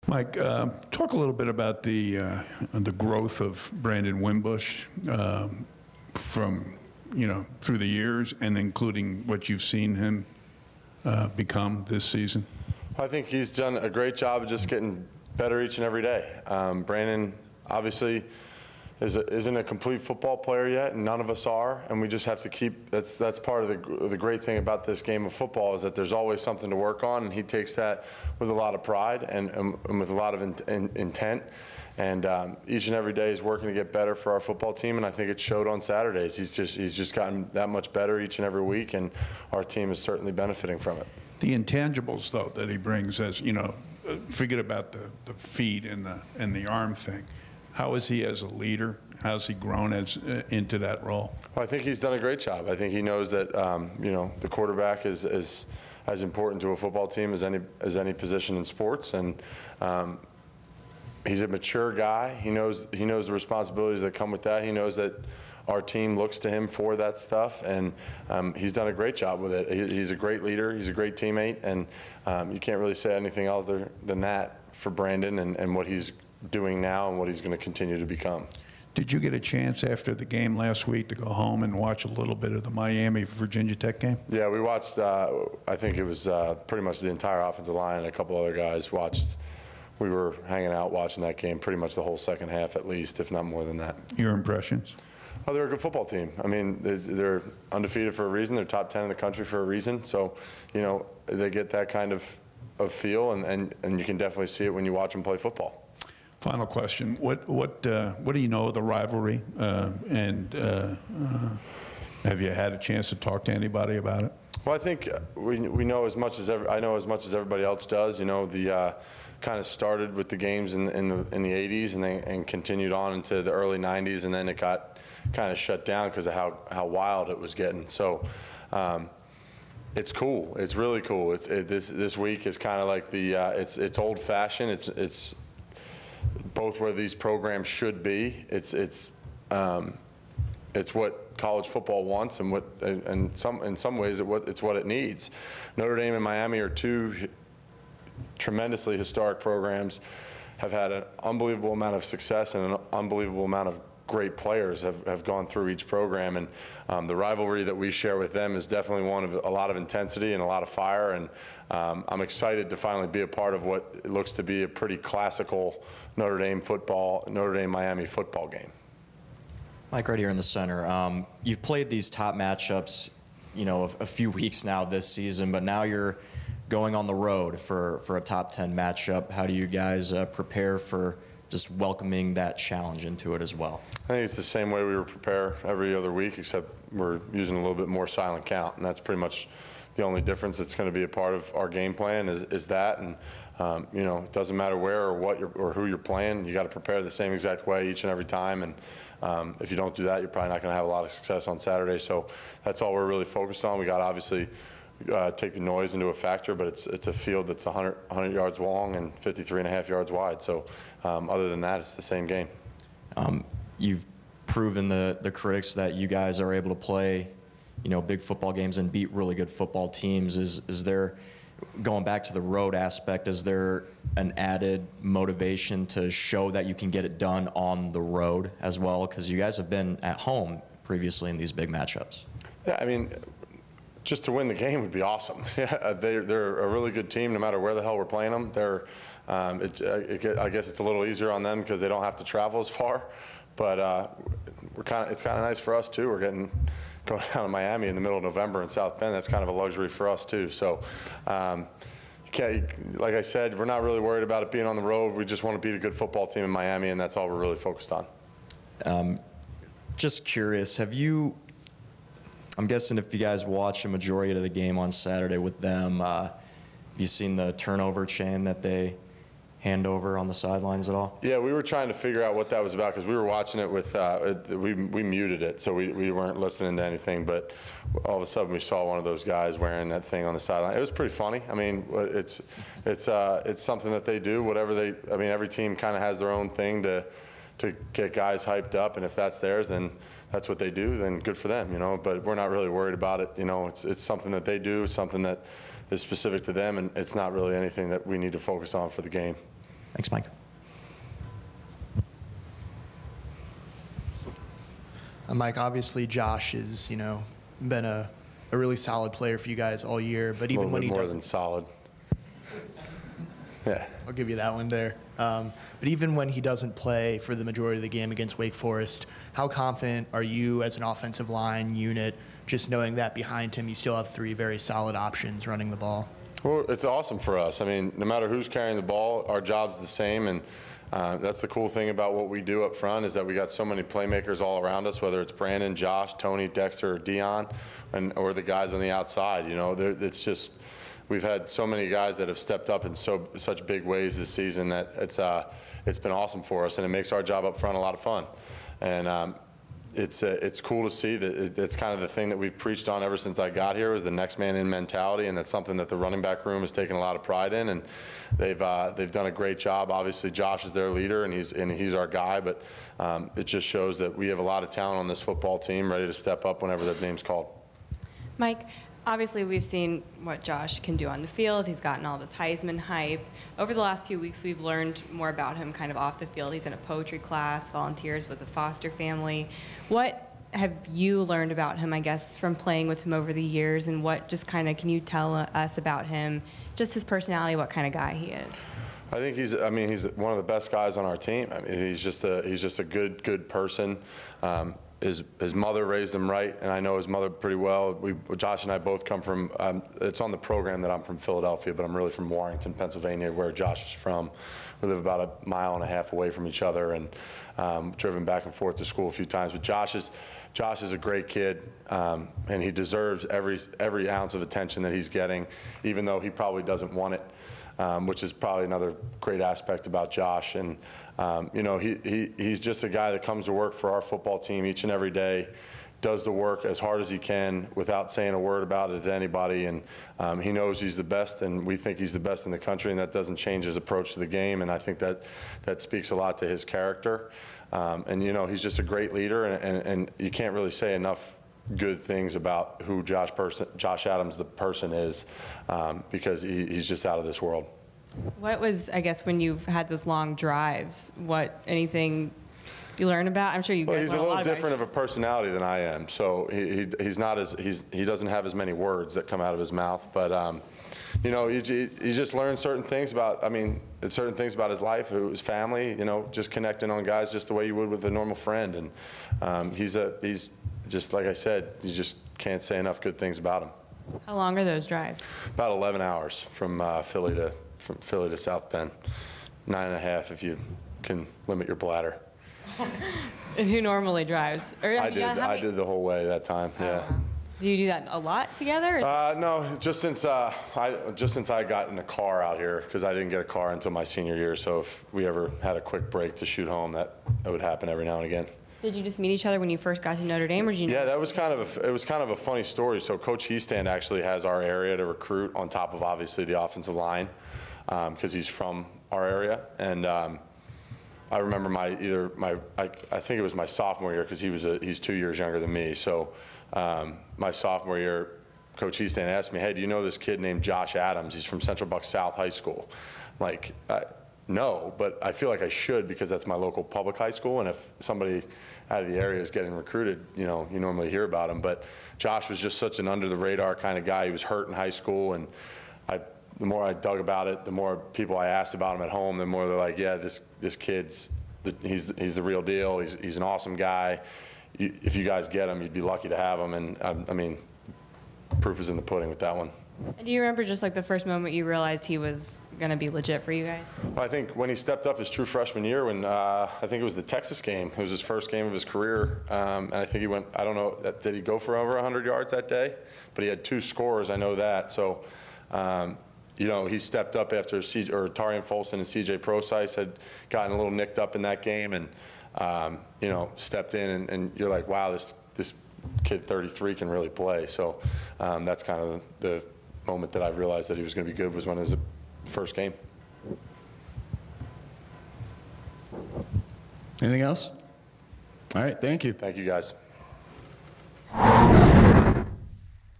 Mike, talk a little bit about the growth of Brandon Wimbush from, through the years, and including what you've seen him become this season. I think he's done a great job of just getting better each and every day. Brandon obviously isn't a complete football player yet, and none of us are, and we just have to keep, that's part of the great thing about this game of football, is that there's always something to work on, and he takes that with a lot of pride and with a lot of intent. And each and every day he's working to get better for our football team, and I think it showed on Saturdays. He's just gotten that much better each and every week, and our team is certainly benefiting from it. The intangibles, though, that he brings, as forget about the feet and the arm thing. How is he as a leader? How's he grown into that role? Well, I think he's done a great job. I think he knows that the quarterback is as important to a football team as any position in sports, and he's a mature guy. He knows the responsibilities that come with that. He knows that our team looks to him for that stuff, and he's done a great job with it. He's a great leader. He's a great teammate, and you can't really say anything other than that for Brandon and what he's doing now and what he's going to continue to become. Did you get a chance after the game last week to go home and watch a little bit of the Miami-Virginia Tech game? Yeah, we watched, I think it was pretty much the entire offensive line, and a couple other guys watched. We were hanging out watching that game pretty much the whole second half at least, if not more than that. Your impressions? Oh, they're a good football team. I mean, they're undefeated for a reason. They're top 10 in the country for a reason. So, they get that kind of feel, and you can definitely see it when you watch them play football. Final question: What do you know of the rivalry? And have you had a chance to talk to anybody about it? Well, I think we know as much as I know as much as everybody else does. The kind of started with the games in the 80s and continued on into the early 90s, and then it got kind of shut down because of how wild it was getting. So it's cool. It's really cool. This week is kind of like it's old fashioned. It's both where these programs should be. It's what college football wants, and in some ways it's what it needs. Notre Dame and Miami are two tremendously historic programs, have had an unbelievable amount of success, and an unbelievable amount of great players have gone through each program, and the rivalry that we share with them is definitely one of a lot of intensity and a lot of fire, and I'm excited to finally be a part of what looks to be a pretty classical Notre Dame Miami football game. Mike, right here in the center, you've played these top matchups, a few weeks now this season, but now you're going on the road for a top 10 matchup. How do you guys prepare for just welcoming that challenge into it as well? I think it's the same way we would prepare every other week, except we're using a little bit more silent count, and that's pretty much the only difference that's going to be a part of our game plan is that. And it doesn't matter where or what or who you're playing. You got to prepare the same exact way each and every time, and if you don't do that, you're probably not going to have a lot of success on Saturday. So that's all we're really focused on. We got to obviously take the noise into a factor, but it's a field that's 100 yards long and 53.5 yards wide. So other than that, it's the same game. You've proven the critics that you guys are able to play, big football games and beat really good football teams. Is there, going back to the road aspect, is there an added motivation to show that you can get it done on the road as well? Because you guys have been at home previously in these big matchups. Yeah, I mean, just to win the game would be awesome. Yeah, they're a really good team no matter where the hell we're playing them. I guess it's a little easier on them because they don't have to travel as far. But it's kind of nice for us too. We're going down to Miami in the middle of November in South Bend. That's kind of a luxury for us too. So, like I said, we're not really worried about it being on the road. We just want to beat a good football team in Miami, and that's all we're really focused on. Just curious, I'm guessing if you guys watch a majority of the game on Saturday with them, have you seen the turnover chain that they hand over on the sidelines at all? Yeah, we were trying to figure out what that was about because we were watching it with, we muted it, so we weren't listening to anything, but all of a sudden we saw one of those guys wearing that thing on the sideline. It was pretty funny. I mean, it's something that they do, every team kind of has their own thing to get guys hyped up, and if that's theirs, then that's what they do, then good for them, but we're not really worried about it. It's something that they do, something that is specific to them, and it's not really anything that we need to focus on for the game. Thanks, Mike. Mike, obviously Josh has, been a really solid player for you guys all year, but even when he more doesn't, than solid. Yeah. I'll give you that one there. But even when he doesn't play for the majority of the game against Wake Forest, how confident are you as an offensive line unit, just knowing that behind him you still have 3 very solid options running the ball? Well, it's awesome for us. I mean, no matter who's carrying the ball, our job's the same, and that's the cool thing about what we do up front is that we got so many playmakers all around us, whether it's Brandon, Josh, Tony, Dexter, or Dion, or the guys on the outside. It's just we've had so many guys that have stepped up in such big ways this season that it's been awesome for us, and it makes our job up front a lot of fun. And it's cool to see that it's kind of the thing that we've preached on ever since I got here was the next man in mentality, and that's something that the running back room has taken a lot of pride in, and they've done a great job. Obviously, Josh is their leader, and he's our guy, but it just shows that we have a lot of talent on this football team ready to step up whenever their name's called. Mike, obviously we've seen what Josh can do on the field. He's gotten all this Heisman hype. Over the last 2 weeks, we've learned more about him kind of off the field. He's in a poetry class, volunteers with the foster family. What have you learned about him, I guess, from playing with him over the years, and what just kind of can you tell us about him, just his personality, what kind of guy he is? I think he's one of the best guys on our team. I mean, he's just a good person. His mother raised him right, and I know his mother pretty well. Josh and I both come from, it's on the program that I'm from Philadelphia, but I'm really from Warrington, Pennsylvania, where Josh is from. We live about 1.5 miles away from each other, and driven back and forth to school a few times. But Josh is a great kid, and he deserves every ounce of attention that he's getting, even though he probably doesn't want it. Which is probably another great aspect about Josh. And, he's just a guy that comes to work for our football team each and every day, does the work as hard as he can without saying a word about it to anybody. And he knows he's the best, and we think he's the best in the country, and that doesn't change his approach to the game. And I think that speaks a lot to his character. He's just a great leader, and you can't really say enough good things about who Josh Adams the person is, because he's just out of this world. What was, I guess, when you've had those long drives, anything you learn about? I'm sure you guys he's a little different of a personality than I am, so he doesn't have as many words that come out of his mouth, but he just learns certain things about his life, his family, just connecting on guys just the way you would with a normal friend, and he's just like I said, you just can't say enough good things about him. How long are those drives? About 11 hours from Philly to South Bend. 9.5 if you can limit your bladder. And who normally drives? I did the whole way that time. Yeah. Do you do that a lot together? No, just since I got in a car out here, because I didn't get a car until my senior year. So if we ever had a quick break to shoot home, that would happen every now and again. Did you just meet each other when you first got to Notre Dame, or did you? Yeah, it was kind of a funny story. So Coach Heastand actually has our area to recruit on top of obviously the offensive line, because he's from our area. And I remember I think it was my sophomore year, because he's 2 years younger than me. So my sophomore year, Coach Heastand asked me, "Hey, do you know this kid named Josh Adams? He's from Central Bucks South High School." Like, no, but I feel like I should, because that's my local public high school, and if somebody out of the area is getting recruited, you normally hear about him. But Josh was just such an under-the-radar kind of guy. He was hurt in high school, and the more I dug about it, the more people I asked about him at home, the more they're like, "Yeah, this kid's he's the real deal. He's an awesome guy. If you guys get him, you'd be lucky to have him." And I mean, proof is in the pudding with that one. And do you remember just like the first moment you realized he was going to be legit for you guys? Well, I think when he stepped up his true freshman year, when I think it was the Texas game. It was his first game of his career, and I think he went. I don't know, did he go for over 100 yards that day? But he had 2 scores. I know that. So, he stepped up after Tarian Folston and C.J. Procyse had gotten a little nicked up in that game, and stepped in, and you're like, wow, this kid 33 can really play. So that's kind of the moment that I realized that he was going to be good, was when his first game. Anything else? All right, thank you. Thank you, guys.